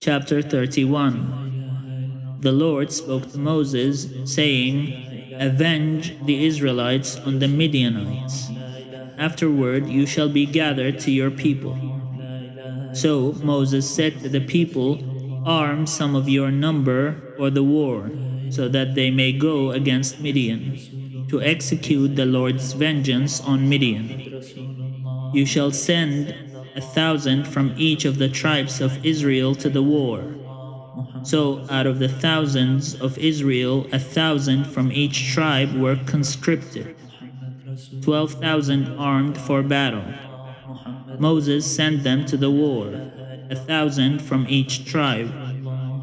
Chapter 31. The Lord spoke to Moses, saying, Avenge the Israelites on the Midianites. Afterward you shall be gathered to your people. So Moses said to the people, Arm some of your number for the war, so that they may go against Midian, to execute the Lord's vengeance on Midian. You shall send 1,000 from each of the tribes of Israel to the war. So out of the thousands of Israel, 1,000 from each tribe were conscripted, 12,000 armed for battle. Moses sent them to the war, 1,000 from each tribe,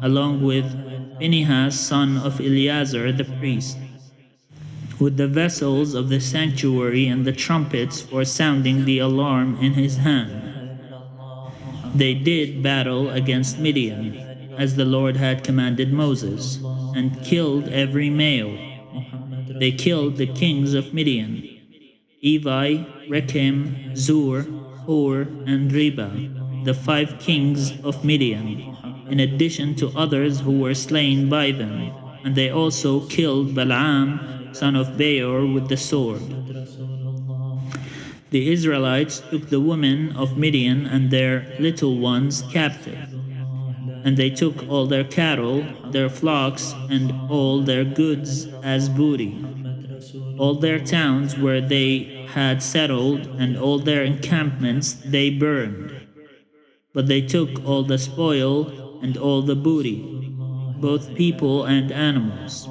along with Phinehas son of Eleazar the priest, with the vessels of the sanctuary and the trumpets for sounding the alarm in his hand. They did battle against Midian, as the Lord had commanded Moses, and killed every male. They killed the kings of Midian, Evi, Rechem, Zur, Hur, and Reba, the 5 kings of Midian, in addition to others who were slain by them, and they also killed Balaam, son of Beor, with the sword. The Israelites took the women of Midian and their little ones captive, and they took all their cattle, their flocks, and all their goods as booty. All their towns where they had settled and all their encampments they burned. But they took all the spoil and all the booty, both people and animals.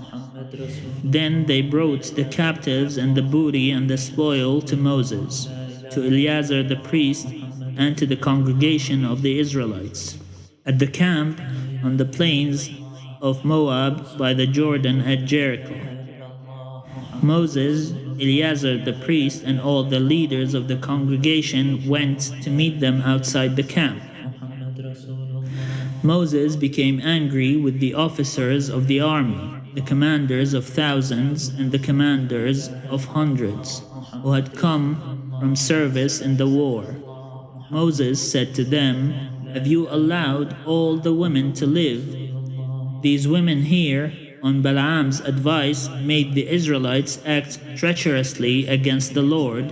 Then they brought the captives and the booty and the spoil to Moses, to Eleazar the priest, and to the congregation of the Israelites, at the camp on the plains of Moab by the Jordan at Jericho. Moses, Eleazar the priest, and all the leaders of the congregation went to meet them outside the camp. Moses became angry with the officers of the army, the commanders of thousands and the commanders of hundreds, who had come from service in the war. Moses said to them, Have you allowed all the women to live? These women here, on Balaam's advice, made the Israelites act treacherously against the Lord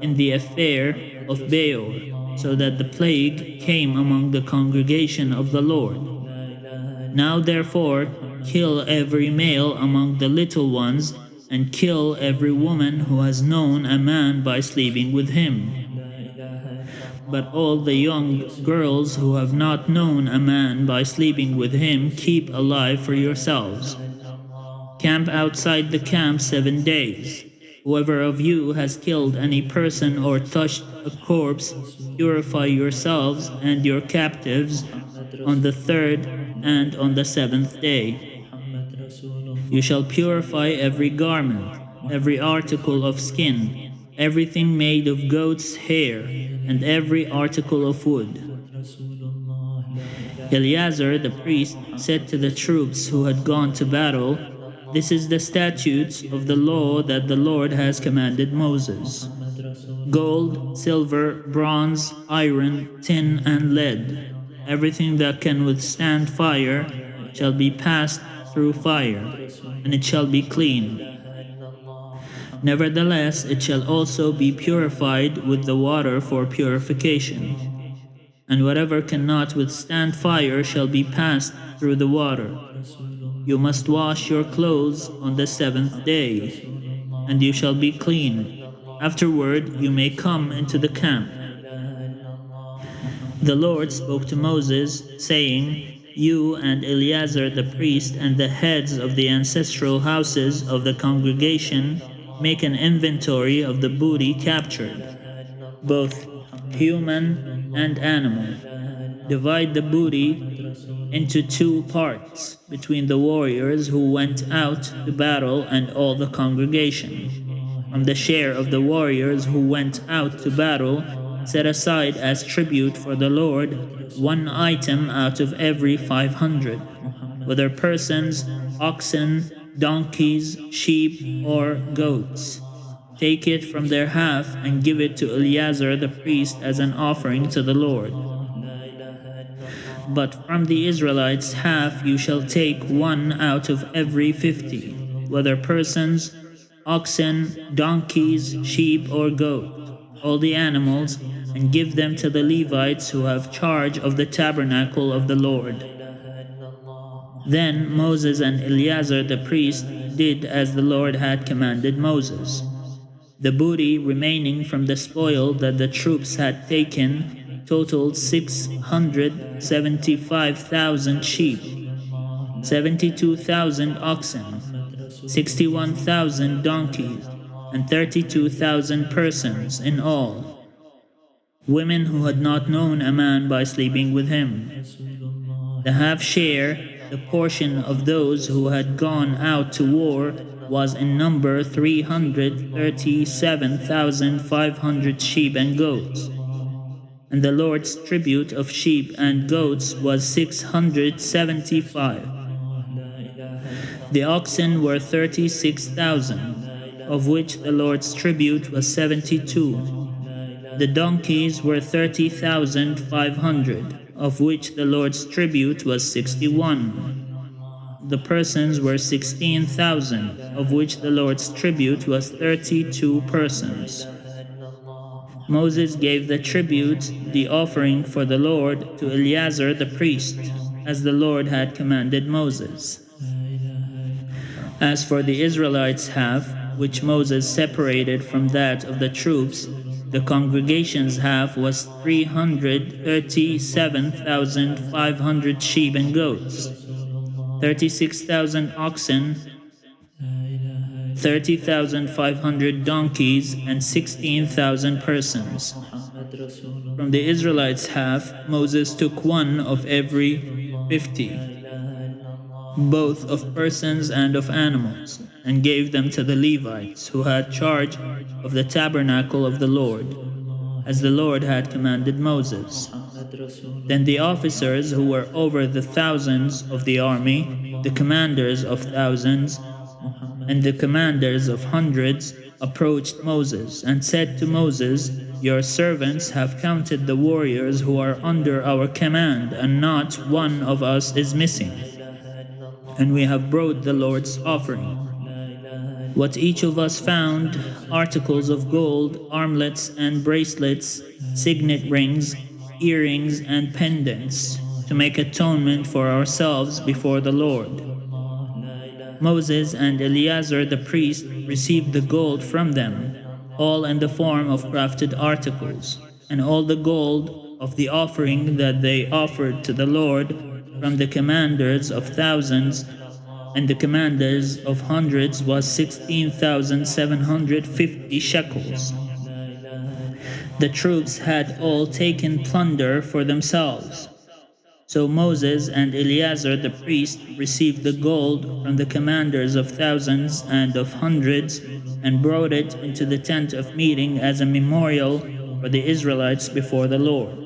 in the affair of Beor, so that the plague came among the congregation of the Lord. Now therefore, kill every male among the little ones, and kill every woman who has known a man by sleeping with him. But all the young girls who have not known a man by sleeping with him, keep alive for yourselves. Camp outside the camp 7 days. Whoever of you has killed any person or touched a corpse, purify yourselves and your captives on the 3rd and on the 7th day. You shall purify every garment, every article of skin, everything made of goat's hair, and every article of wood. Eleazar the priest said to the troops who had gone to battle, This is the statutes of the law that the Lord has commanded Moses. Gold, silver, bronze, iron, tin, and lead, everything that can withstand fire, shall be passed through fire, and it shall be clean. Nevertheless, it shall also be purified with the water for purification. And whatever cannot withstand fire shall be passed through the water. You must wash your clothes on the 7th day, and you shall be clean. Afterward you may come into the camp. The Lord spoke to Moses, saying, You and Eleazar the priest and the heads of the ancestral houses of the congregation make an inventory of the booty captured, both human and animal. Divide the booty into 2 parts between the warriors who went out to battle and all the congregation. From the share of the warriors who went out to battle, set aside as tribute for the Lord 1 item out of every 500, whether persons, oxen, donkeys, sheep, or goats. Take it from their half and give it to Eleazar the priest as an offering to the Lord. But from the Israelites half you shall take one out of every 50, whether persons, oxen, donkeys, sheep, or goats, all the animals, and give them to the Levites who have charge of the tabernacle of the Lord. Then Moses and Eleazar the priest did as the Lord had commanded Moses. The booty remaining from the spoil that the troops had taken totaled 675,000 sheep, 72,000 oxen, 61,000 donkeys, and 32,000 persons in all, women who had not known a man by sleeping with him. The half share, the portion of those who had gone out to war, was in number 337,500 sheep and goats. And the Lord's tribute of sheep and goats was 675. The oxen were 36,000, of which the Lord's tribute was 72. The donkeys were 30,500, of which the Lord's tribute was 61. The persons were 16,000, of which the Lord's tribute was 32 persons. Moses gave the tribute, the offering for the Lord, to Eleazar the priest, as the Lord had commanded Moses. As for the Israelites' half, which Moses separated from that of the troops, the congregation's half was 337,500 sheep and goats, 36,000 oxen, 30,500 donkeys, and 16,000 persons. From the Israelites' half, Moses took one of every 50, both of persons and of animals, and gave them to the Levites, who had charge of the tabernacle of the Lord, as the Lord had commanded Moses. Then the officers who were over the thousands of the army, the commanders of thousands, and the commanders of hundreds, approached Moses and said to Moses, "Your servants have counted the warriors who are under our command, and not one of us is missing. And we have brought the Lord's offering. What each of us found, articles of gold, armlets and bracelets, signet rings, earrings and pendants, to make atonement for ourselves before the Lord." Moses and Eleazar the priest received the gold from them, all in the form of crafted articles, and all the gold of the offering that they offered to the Lord from the commanders of thousands and the commanders of hundreds was 16,750 shekels. The troops had all taken plunder for themselves. So Moses and Eleazar the priest received the gold from the commanders of thousands and of hundreds, and brought it into the tent of meeting as a memorial for the Israelites before the Lord.